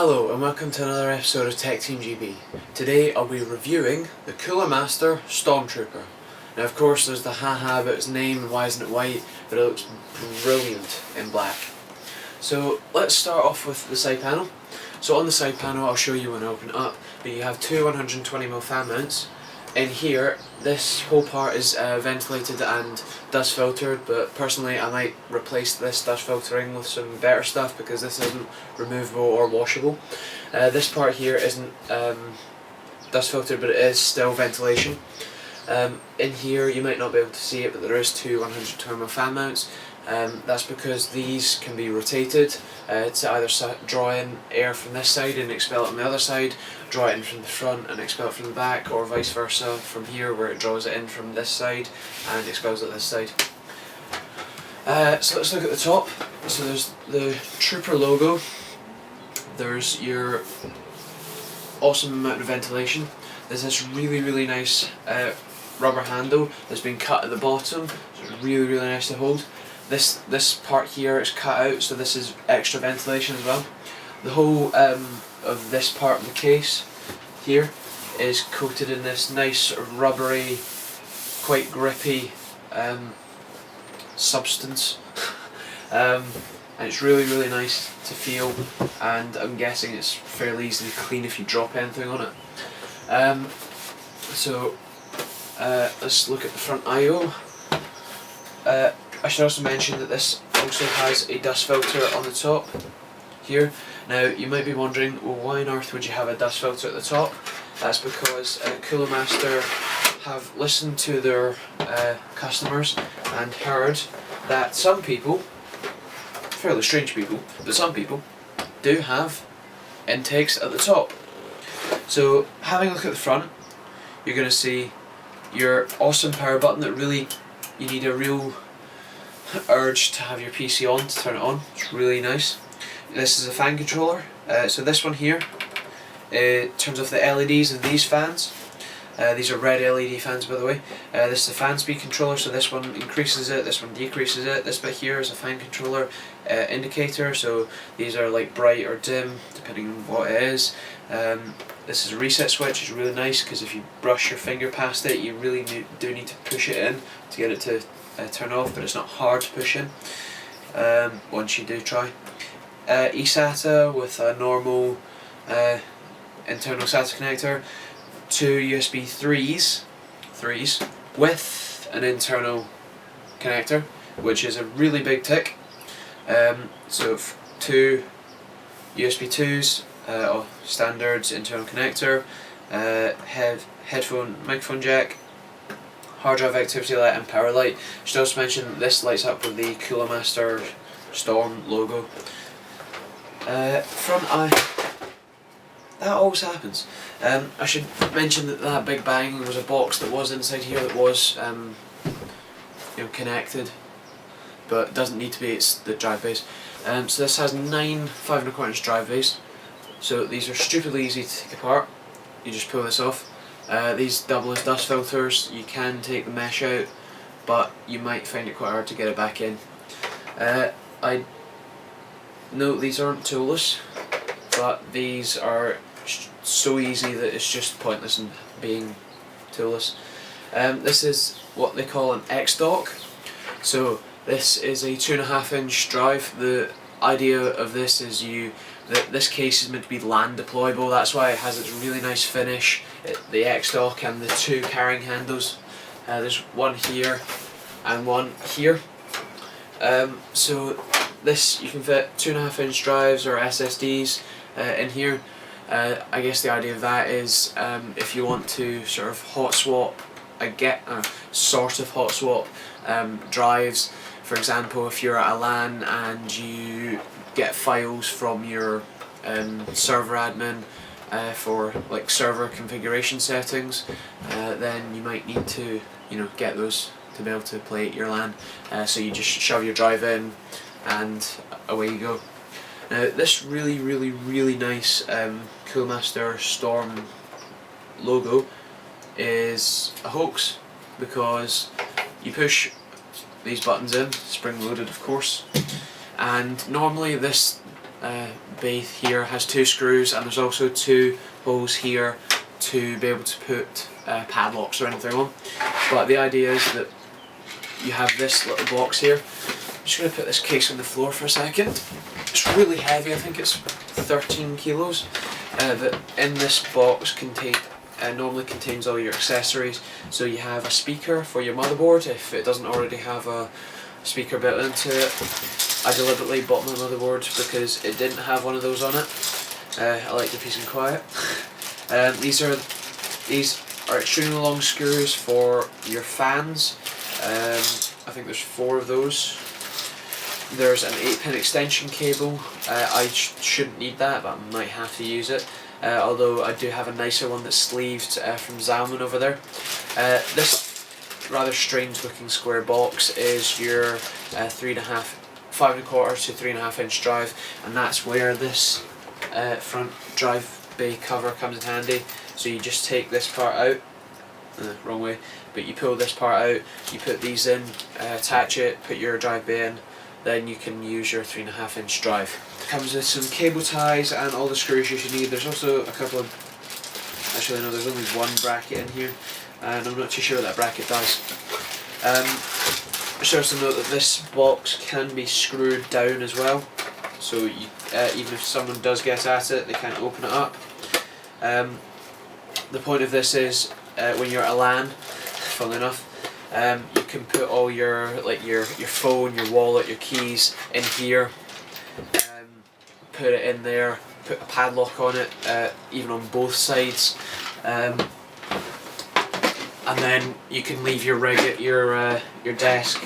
Hello and welcome to another episode of TechteamGB. Today I'll be reviewing the Cooler Master Stormtrooper. Now of course there's the haha about its name and why isn't it white, but it looks brilliant in black. So let's start off with the side panel. So on the side panel I'll show you when I open it up, but you have two 120mm fan mounts. In here, this whole part is ventilated and dust filtered, but personally I might replace this dust filtering with some better stuff because this isn't removable or washable. This part here isn't dust filtered, but it is still ventilation. In here you might not be able to see it, but there is two 120mm fan mounts. That's because these can be rotated to either draw in air from this side and expel it on the other side, draw it in from the front and expel it from the back, or vice versa from here where it draws it in from this side and expels it this side. So let's look at the top. So there's the Trooper logo, there's your awesome amount of ventilation, there's this really nice rubber handle that's been cut at the bottom, so it's really nice to hold. This part here is cut out, so this is extra ventilation as well. The whole of this part of the case here is coated in this nice rubbery, quite grippy substance, and it's really nice to feel, and I'm guessing it's fairly easily clean if you drop anything on it. Let's look at the front I/O. I should also mention that this also has a dust filter on the top here. Now you might be wondering, well, why on earth would you have a dust filter at the top? That's because Cooler Master have listened to their customers and heard that some people, fairly strange people, but some people do have intakes at the top. So having a look at the front, you're going to see your awesome power button that really, you need a real urge to have your PC on to turn it on. It's really nice. This is a fan controller. So this one here turns off the LEDs of these fans. These are red LED fans, by the way. This is a fan speed controller, so this one increases it, this one decreases it. This bit here is a fan controller indicator, so these are like bright or dim depending on what it is. This is a reset switch. It's really nice because if you brush your finger past it, you really do need to push it in to get it to turn off, but it's not hard to push in once you do try. eSATA with a normal internal SATA connector, two USB 3s with an internal connector, which is a really big tick. So two USB 2s, standards internal connector, headphone microphone jack, hard drive activity light and power light. I should also mention that this lights up with the Cooler Master Storm logo. Front eye. That always happens. I should mention that that big bang was a box that was inside here that was connected, but it doesn't need to be. It's the drive bays. So this has 9 5¼ drive bays. So these are stupidly easy to take apart. You just pull this off. These double as dust filters. You can take the mesh out, but you might find it quite hard to get it back in. I know these aren't toolless, but these are so easy that it's just pointless in being toolless. This is what they call an X-dock. So this is a 2.5-inch drive. The idea of this is this case is meant to be LAN deployable. That's why it has its really nice finish. The X-dock and the two carrying handles. There's one here and one here. So this, you can fit 2.5-inch drives or SSDs in here. I guess the idea of that is if you want to sort of hot swap, drives. For example, if you're at a LAN and you get files from your server admin for like server configuration settings, then you might need to get those to be able to play at your LAN. So you just shove your drive in and away you go. Now this really nice Cooler Master Storm logo is a hoax, because you push these buttons in, spring loaded of course, and normally this bay here has 2 screws, and there's also 2 holes here to be able to put padlocks or anything on. But the idea is that you have this little box here. I'm just going to put this case on the floor for a second. It's really heavy, I think it's 13 kilos. That in this box normally contains all your accessories. So you have a speaker for your motherboard if it doesn't already have a speaker built into it. I deliberately bought my motherboard because it didn't have one of those on it. I like the peace and quiet. These are extremely long screws for your fans. I think there's 4 of those. There's an 8-pin extension cable. I shouldn't need that, but I might have to use it. Although I do have a nicer one that's sleeved from Zalman over there. This rather strange looking square box is your 5 1/4 to 3.5 inch drive, and that's where this front drive bay cover comes in handy. So you just take this part out, wrong way, but you pull this part out, you put these in, attach it, put your drive bay in, then you can use your 3.5 inch drive. It comes with some cable ties and all the screws you should need. There's also a couple of, actually no, there's only 1 bracket in here, and I'm not too sure what that bracket does. I should also note that this box can be screwed down as well, so you, even if someone does get at it, they can't open it up. The point of this is when you're at a LAN, funnily enough, you can put all your phone, your wallet, your keys in here, put it in there, put a padlock on it, even on both sides, and then you can leave your rig at your desk,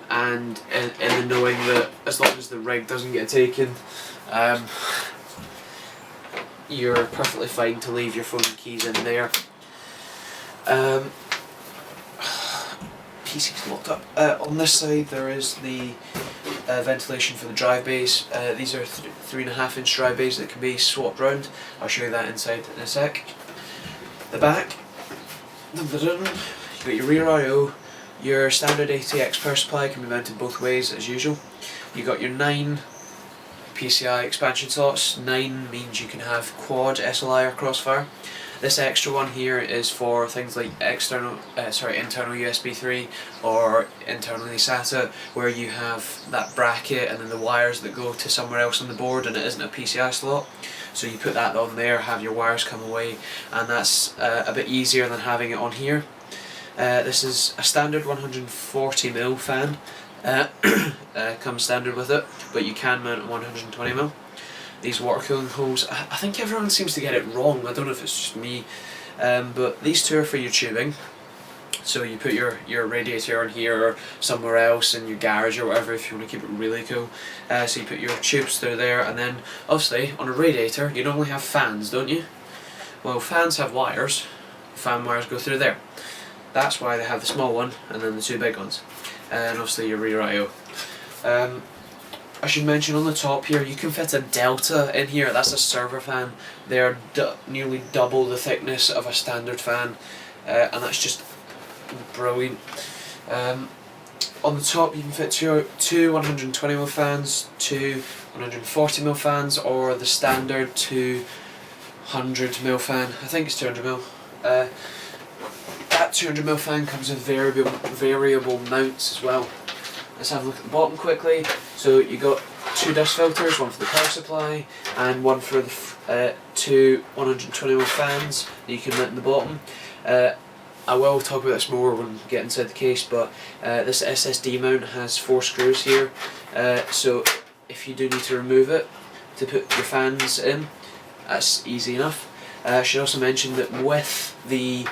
and in the knowing that as long as the rig doesn't get taken, you're perfectly fine to leave your phone and keys in there. PC's locked up. On this side there is the ventilation for the drive bays. These are 3.5 inch drive bays that can be swapped round. I'll show you that inside in a sec. The back, you've got your rear I/O. Your standard ATX power supply can be mounted both ways as usual. You've got your 9 PCI expansion slots. 9 means you can have quad SLI or crossfire. This extra one here is for things like internal USB 3 or internally SATA, where you have that bracket and then the wires that go to somewhere else on the board and it isn't a PCI slot. So you put that on there, have your wires come away, and that's a bit easier than having it on here. This is a standard 140mm fan, comes standard with it, but you can mount 120mm. These water cooling holes, I think everyone seems to get it wrong, I don't know if it's just me, but these 2 are for your tubing. So you put your radiator on here or somewhere else in your garage or whatever if you want to keep it really cool. So you put your tubes through there, and then obviously on a radiator you normally have fans, don't you? Well, fans have wires, fan wires go through there. That's why they have the small one and then the 2 big ones. And obviously your rear I/O. I should mention on the top here, you can fit a Delta in here. That's a server fan. They are nearly double the thickness of a standard fan, and that's just brilliant. On the top you can fit two 120mm fans, 2 140mm fans, or the standard 200mm fan. I think it's 200mm. That 200mm fan comes with variable mounts as well. Let's have a look at the bottom quickly. So you got 2 dust filters, one for the power supply and one for the 2 120mm fans that you can mount in the bottom. I will talk about this more when we get inside the case, but this SSD mount has 4 screws here, so if you do need to remove it to put your fans in, that's easy enough. I should also mention that with the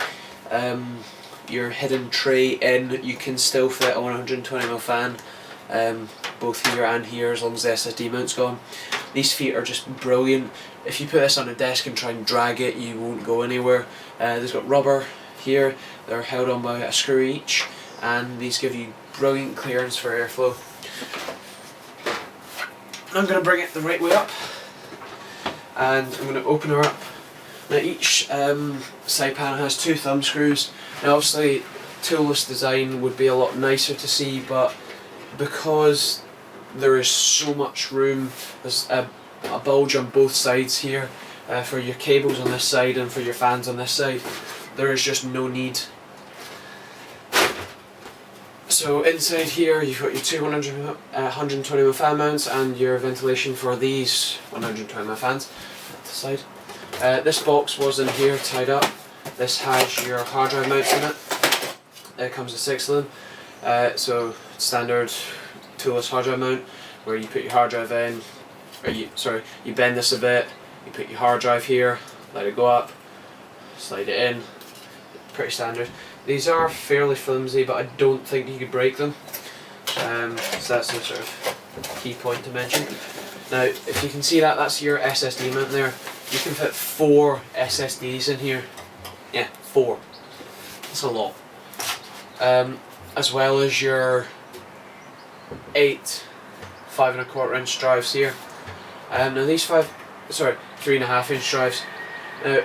your hidden tray in, you can still fit a 120mm fan, both here and here, as long as the SSD mount's gone. These feet are just brilliant. If you put this on a desk and try and drag it, you won't go anywhere. They've got rubber here, they're held on by a screw each, and these give you brilliant clearance for airflow. I'm going to bring it the right way up, and I'm going to open her up. Now each side panel has 2 thumb screws. Now obviously toolless design would be a lot nicer to see, but because there is so much room. There's a bulge on both sides here for your cables on this side and for your fans on this side. There is just no need. So inside here you've got your 120mm fan mounts and your ventilation for these 120mm fans at the side. This box was in here tied up. This has your hard drive mounts in it. It comes with 6 of them. So standard toolless hard drive mount where you put your hard drive in, or you bend this a bit, you put your hard drive here, let it go up, slide it in. Pretty standard. These are fairly flimsy, but I don't think you could break them. So that's the sort of key point to mention. Now, if you can see that, that's your SSD mount there. You can fit 4 SSDs in here. Yeah, 4. That's a lot. As well as your 8 5¼ drives here. Now these 3.5" drives. Now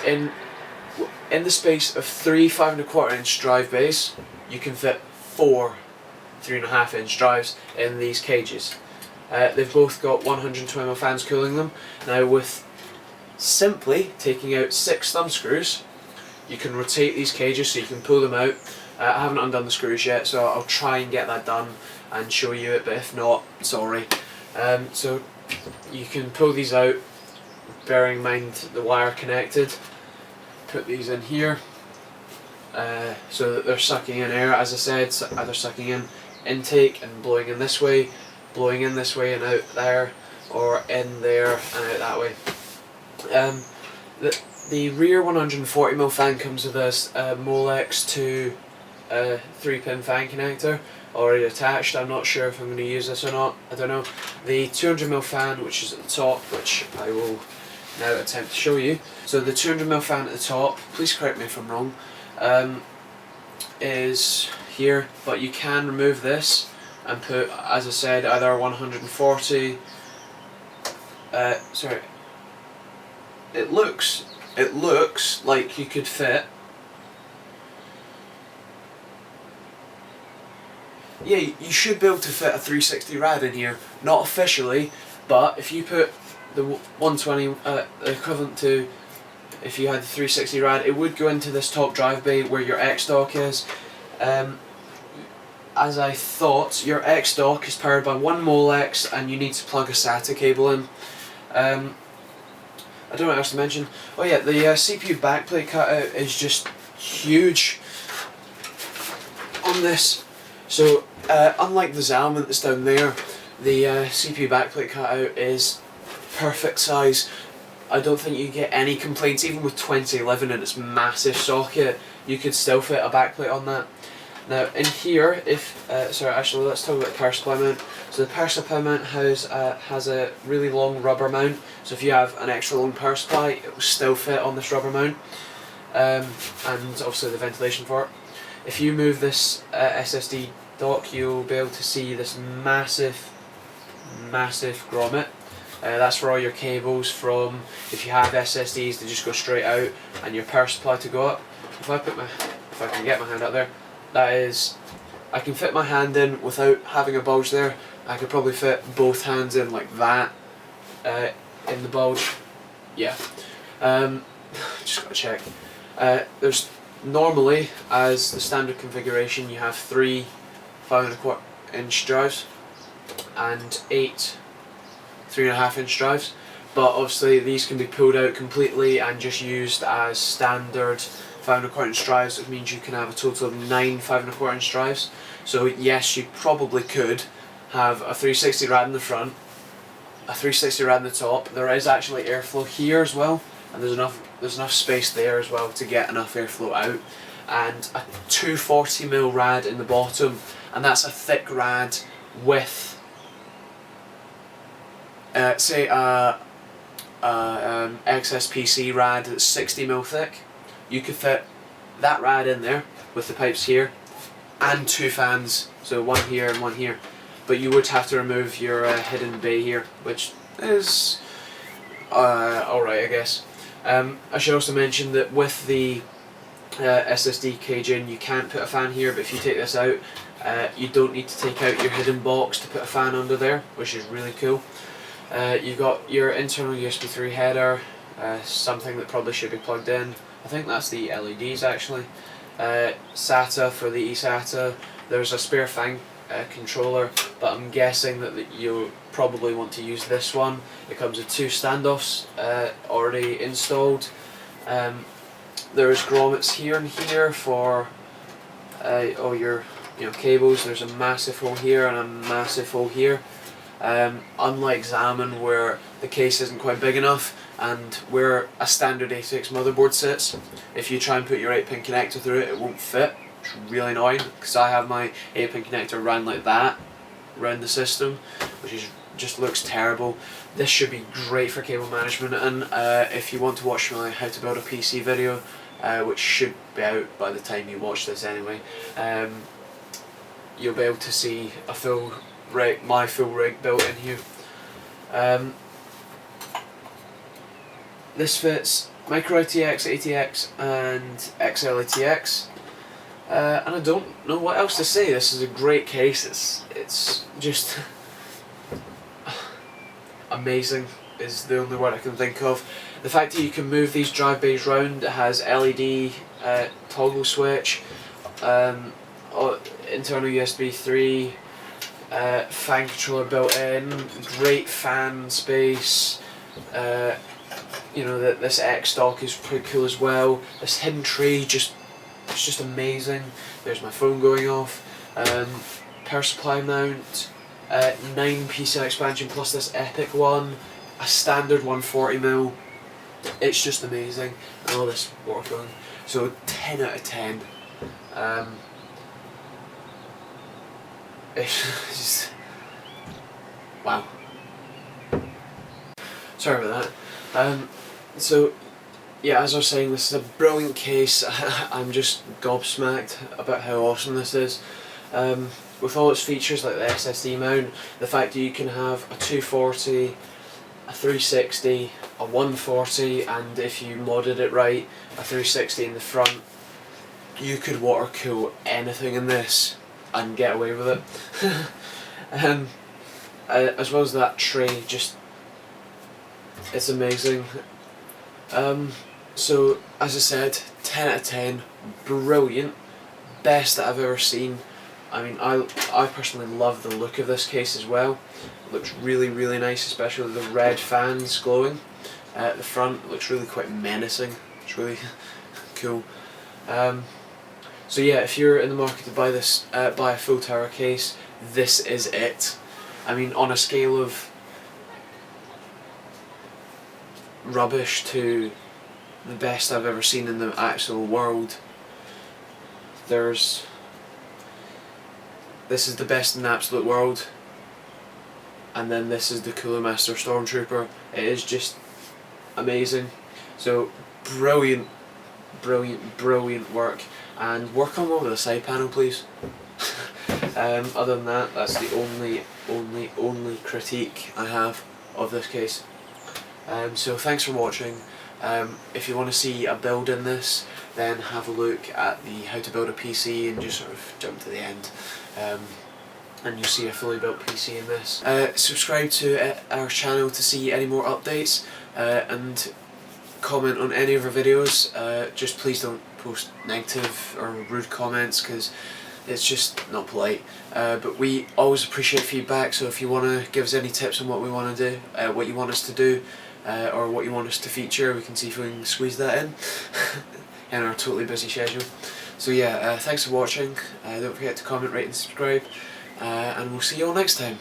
in the space of 3 5¼ drive bays, you can fit 4 3.5" drives in these cages. They've both got 120mm fans cooling them. Now with simply taking out 6 thumb screws, you can rotate these cages so you can pull them out. I haven't undone the screws yet, so I'll try and get that done and show you it, but if not, sorry. So you can pull these out, bearing in mind the wire connected. Put these in here so that they're sucking in air. As I said, either sucking in intake and blowing in this way and out there, or in there and out that way. The rear 140mm fan comes with this Molex to 3-pin fan connector already attached. I'm not sure if I'm going to use this or not, I don't know. The 200mm fan, which is at the top, which I will now attempt to show you. So the 200mm fan at the top, please correct me if I'm wrong, is here, but you can remove this and put, as I said, either 140. It looks like you could fit. Yeah, you should be able to fit a 360 rad in here. Not officially, but if you put the 120, equivalent to if you had the 360 rad, it would go into this top drive bay where your X dock is. As I thought, your X dock is powered by one Molex and you need to plug a SATA cable in. I don't know what else to mention. Oh yeah, the CPU backplate cutout is just huge on this. So unlike the Zalman that's down there, the CPU backplate cutout is perfect size. I don't think you get any complaints. Even with 2011 and its massive socket, you could still fit a backplate on that. Now in here, actually let's talk about the power supply mount. So the power supply mount has a really long rubber mount, so if you have an extra long power supply, it will still fit on this rubber mount, and obviously the ventilation for it. If you move this SSD dock, you'll be able to see this massive grommet. That's for all your cables from, if you have SSDs, to just go straight out, and your power supply to go up. If I can get my hand up there, that is, I can fit my hand in without having a bulge there. I could probably fit both hands in like that, in the bulge. Yeah. Just gotta check. There's normally, as the standard configuration, you have 3 5¼ drives and 8 3.5" drives, but obviously these can be pulled out completely and just used as standard 5¼ drives, which means you can have a total of 9 5¼ drives. So yes, you probably could have a 360 rad in the front, a 360 rad in the top. There is actually airflow here as well, and there's enough space there as well to get enough airflow out, and a 240mm rad in the bottom, and that's a thick rad with say a XSPC rad that's 60mm thick. You could fit that rad in there with the pipes here and 2 fans, so one here and one here, but you would have to remove your hidden bay here, which is alright, I guess. I should also mention that with the SSD cage in. You can't put a fan here, but if you take this out, you don't need to take out your hidden box to put a fan under there, which is really cool. You've got your internal USB 3 header, something that probably should be plugged in. I think that's the LEDs actually. SATA for the eSATA. There's a spare fan controller, but I'm guessing that you'll probably want to use this one. It comes with 2 standoffs already installed. There's grommets here and here for all your cables. There's a massive hole here and a massive hole here. Unlike Xamen, where the case isn't quite big enough and where a standard ATX motherboard sits, if you try and put your 8-pin connector through it, it won't fit. It's really annoying because I have my 8-pin connector ran like that around the system, which is just looks terrible. This should be great for cable management, and if you want to watch my how to build a PC video, which should be out by the time you watch this anyway, you'll be able to see a full rig, my full rig built in here. This fits micro ATX, ATX and XL ATX, and I don't know what else to say. This is a great case. It's just amazing is the only word I can think of. The fact that you can move these drive bays round, it has LED toggle switch, internal USB 3, fan controller built in, great fan space. This X dock is pretty cool as well. This hidden tray it's just amazing. There's my phone going off. Power supply mount, 9 PCI expansion plus this epic one, a standard 140mm. It's just amazing, and all this water cooling. So 10 out of 10. It's just wow. Sorry about that. So yeah, as I was saying, this is a brilliant case. I'm just gobsmacked about how awesome this is. With all its features like the SSD mount, the fact that you can have a 240, a 360, a 140, and if you modded it right, a 360 in the front, you could water cool anything in this and get away with it. As well as that tray, it's amazing. So as I said, 10 out of 10, brilliant, best that I've ever seen. I mean, I personally love the look of this case as well. It looks really, really nice, especially the red fans glowing at the front. It looks really quite menacing. It's really cool. So yeah, if you're in the market to buy this, buy a full tower case, this is it. I mean, on a scale of rubbish to the best I've ever seen in the actual world, this is the best in the absolute world, and then this is the Cooler Master Stormtrooper. It is just amazing. So brilliant, brilliant, brilliant work, and work on one with a side panel, please. Other than that, that's the only critique I have of this case. So thanks for watching. If you want to see a build in this, then have a look at the how to build a PC and just sort of jump to the end, and you'll see a fully built PC in this. Subscribe to our channel to see any more updates, and comment on any of our videos. Just please don't post negative or rude comments, because it's just not polite. But we always appreciate feedback, so if you want to give us any tips on what we want to do, what you want us to do, or what you want us to feature, we can see if we can squeeze that in in our totally busy schedule. So yeah, thanks for watching. Don't forget to comment, rate and subscribe, and we'll see you all next time.